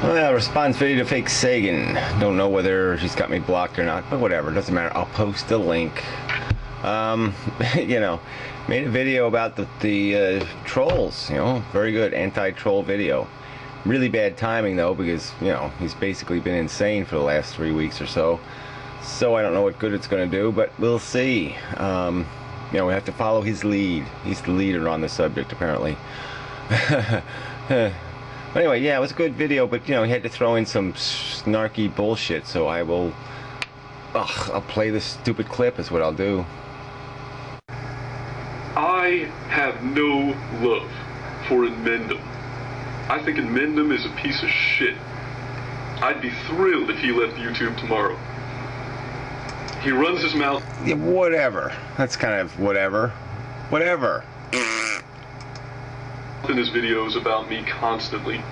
Well, response video to fake Sagan. Don't know whether she's got me blocked or not, but whatever, doesn't matter. I'll post the link. You know, made a video about the trolls. You know, very good anti-troll video. Really bad timing though, because you know he's basically been insane for the last 3 weeks or so. So I don't know what good it's going to do, but we'll see. You know, we have to follow his lead. He's the leader on the subject, apparently. But anyway, yeah, it was a good video, but you know, he had to throw in some snarky bullshit, so I will... I'll play this stupid clip, is what I'll do. I have no love for Inmendum. I think Inmendum is a piece of shit. I'd be thrilled if he left YouTube tomorrow. He runs his mouth... Yeah, whatever. That's kind of whatever. Whatever. In his videos about me constantly.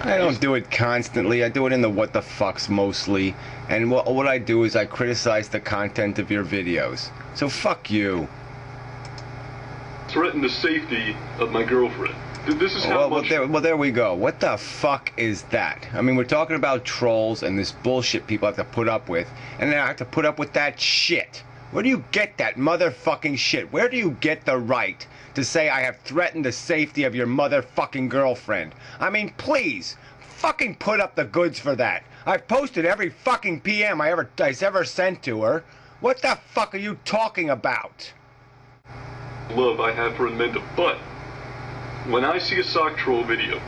I don't do it constantly. I do it in the what the fucks mostly. And what I do is I criticize the content of your videos. So fuck you. Threaten the safety of my girlfriend. This is how much... Well, there we go. What the fuck is that? I mean, we're talking about trolls and this bullshit people have to put up with. And then I have to put up with that shit. Where do you get that motherfucking shit? Where do you get the right to say I have threatened the safety of your motherfucking girlfriend? I mean, please, fucking put up the goods for that. I've posted every fucking PM I ever sent to her. What the fuck are you talking about? Love I have for Inmendum, but when I see a sock troll video...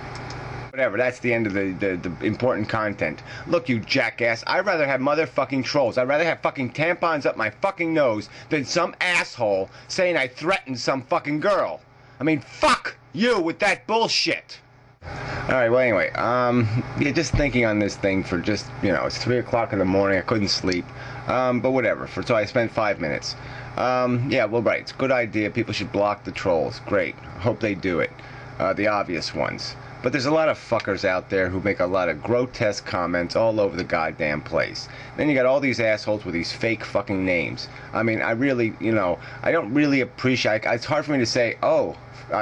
Whatever, that's the end of the important content. Look, you jackass, I'd rather have motherfucking trolls. I'd rather have fucking tampons up my fucking nose than some asshole saying I threatened some fucking girl. I mean, fuck you with that bullshit. Alright, well anyway, yeah, just thinking on this thing for just, you know, it's 3 o'clock in the morning, I couldn't sleep. But whatever, so I spent 5 minutes. Yeah, well, right, it's a good idea, people should block the trolls. Great, hope they do it. The obvious ones. But there's a lot of fuckers out there who make a lot of grotesque comments all over the goddamn place. Then you got all these assholes with these fake fucking names. I mean, I really, you know, I don't really appreciate... It's hard for me to say, oh,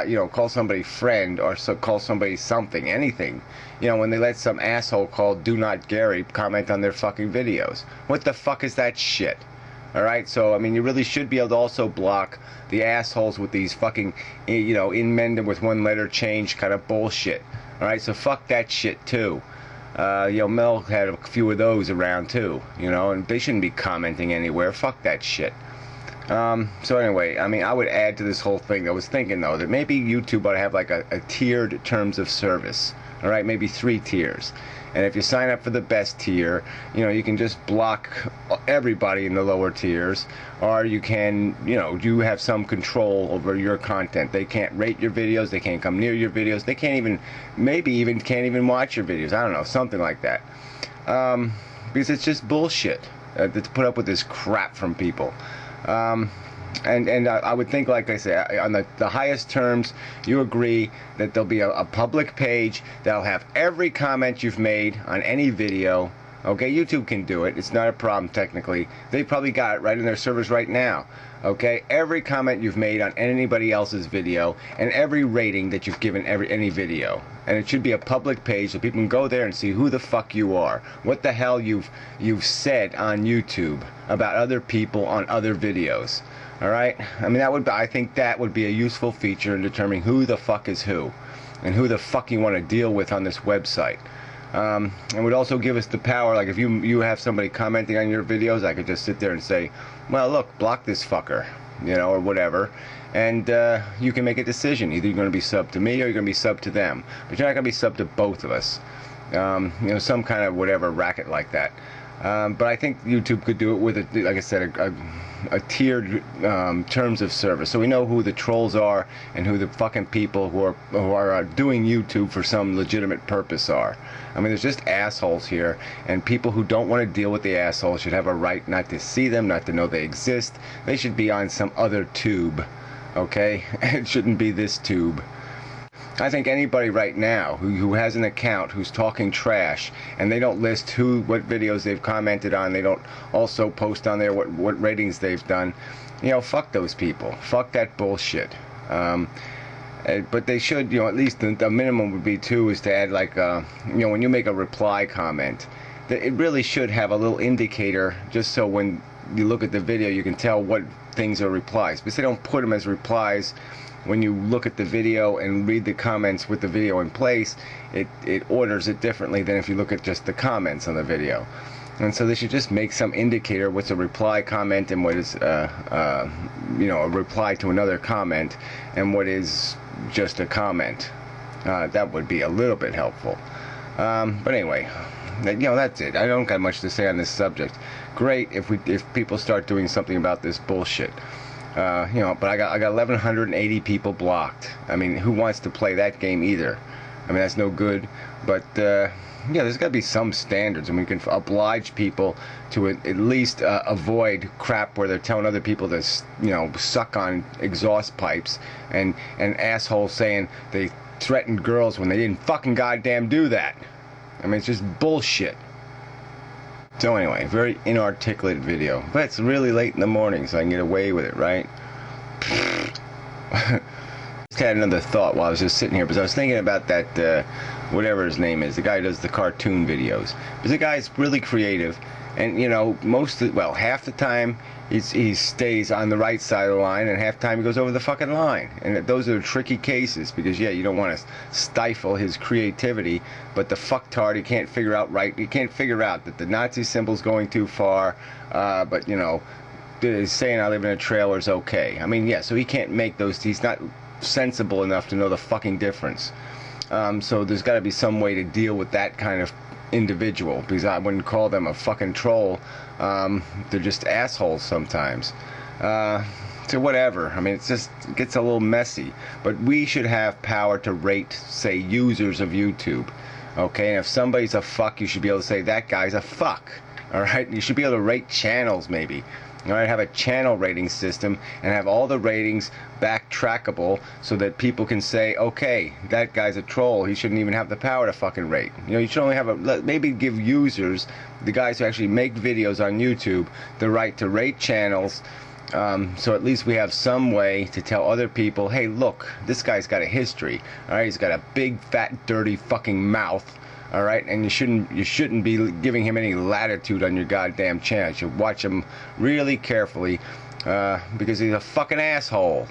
you know, call somebody friend or so call somebody something, anything. You know, when they let some asshole called Do Not Gary comment on their fucking videos. What the fuck is that shit? Alright, so, I mean, you really should be able to also block the assholes with these fucking, you know, Inmendum with one letter change kind of bullshit. Alright, so fuck that shit, too. You know, Mel had a few of those around, too, you know, and they shouldn't be commenting anywhere. Fuck that shit. So anyway, I mean, I would add to this whole thing. I was thinking, though, that maybe YouTube ought to have, like, a tiered terms of service. Alright, maybe 3 tiers. And if you sign up for the best tier, you know, you can just block everybody in the lower tiers, or you can, you know, you have some control over your content. They can't rate your videos, they can't come near your videos, they can't even, maybe even can't even watch your videos. I don't know, something like that. Because it's just bullshit to put up with this crap from people. And I would think, like I say, on the highest terms, you agree that there'll be a public page that'll have every comment you've made on any video. Okay, YouTube can do it. It's not a problem, technically. They probably got it right in their servers right now. Okay, every comment you've made on anybody else's video, and every rating that you've given any video. And it should be a public page so people can go there and see who the fuck you are. What the hell you've said on YouTube about other people on other videos. Alright? I mean, I think that would be a useful feature in determining who the fuck is who. And who the fuck you want to deal with on this website. And would also give us the power, like if you have somebody commenting on your videos, I could just sit there and say, well, look, block this fucker, you know, or whatever. And you can make a decision. Either you're going to be sub to me or you're going to be sub to them. But you're not going to be sub to both of us. You know, some kind of whatever racket like that. But I think YouTube could do it with, like I said, a tiered terms of service, so we know who the trolls are and who the fucking people who are doing YouTube for some legitimate purpose are. I mean, there's just assholes here, and people who don't want to deal with the assholes should have a right not to see them, not to know they exist. They should be on some other tube, okay? It shouldn't be this tube. I think anybody right now who has an account who's talking trash and they don't list what videos they've commented on, they don't also post on there what ratings they've done, you know, fuck those people. Fuck that bullshit. But they should, at least the minimum would be 2 is to add like, when you make a reply comment, it really should have a little indicator just so when you look at the video you can tell what things are replies. Because they don't put them as replies when you look at the video and read the comments with the video in place. It orders it differently than if you look at just the comments on the video. And so they should just make some indicator what's a reply comment and what is a reply to another comment and what is just a comment. That would be a little bit helpful. But anyway, that's it. I don't got much to say on this subject. Great if people start doing something about this bullshit. But I got 1,180 people blocked. I mean, who wants to play that game either? I mean, that's no good. But there's got to be some standards, and we can oblige people to at least avoid crap where they're telling other people to, suck on exhaust pipes, and assholes saying they threatened girls when they didn't fucking goddamn do that. I mean, it's just bullshit. So anyway, very inarticulate video, but it's really late in the morning, so I can get away with it, right? Just had another thought while I was just sitting here, because I was thinking about that, whatever his name is, the guy who does the cartoon videos. Because the guy's really creative, and half the time he stays on the right side of the line, and half the time he goes over the fucking line. And those are tricky cases, because you don't want to stifle his creativity, but the fucktard he can't figure out that the Nazi symbol's going too far, but saying I live in a trailer is okay. I mean, so he can't make those, he's not sensible enough to know the fucking difference. So there's got to be some way to deal with that kind of individual, because I wouldn't call them a fucking troll. They're just assholes sometimes. So whatever. I mean, it gets a little messy. But we should have power to rate, say, users of YouTube. Okay, and if somebody's a fuck, you should be able to say that guy's a fuck. All right, you should be able to rate channels, maybe. All right, have a channel rating system and have all the ratings backtrackable so that people can say, okay, that guy's a troll. He shouldn't even have the power to fucking rate. You should only have maybe give users, the guys who actually make videos on YouTube, the right to rate channels. So at least we have some way to tell other people, hey, look, this guy's got a history. All right, he's got a big, fat, dirty fucking mouth. All right, and you shouldn't be giving him any latitude on your goddamn channel. You should watch him really carefully because he's a fucking asshole.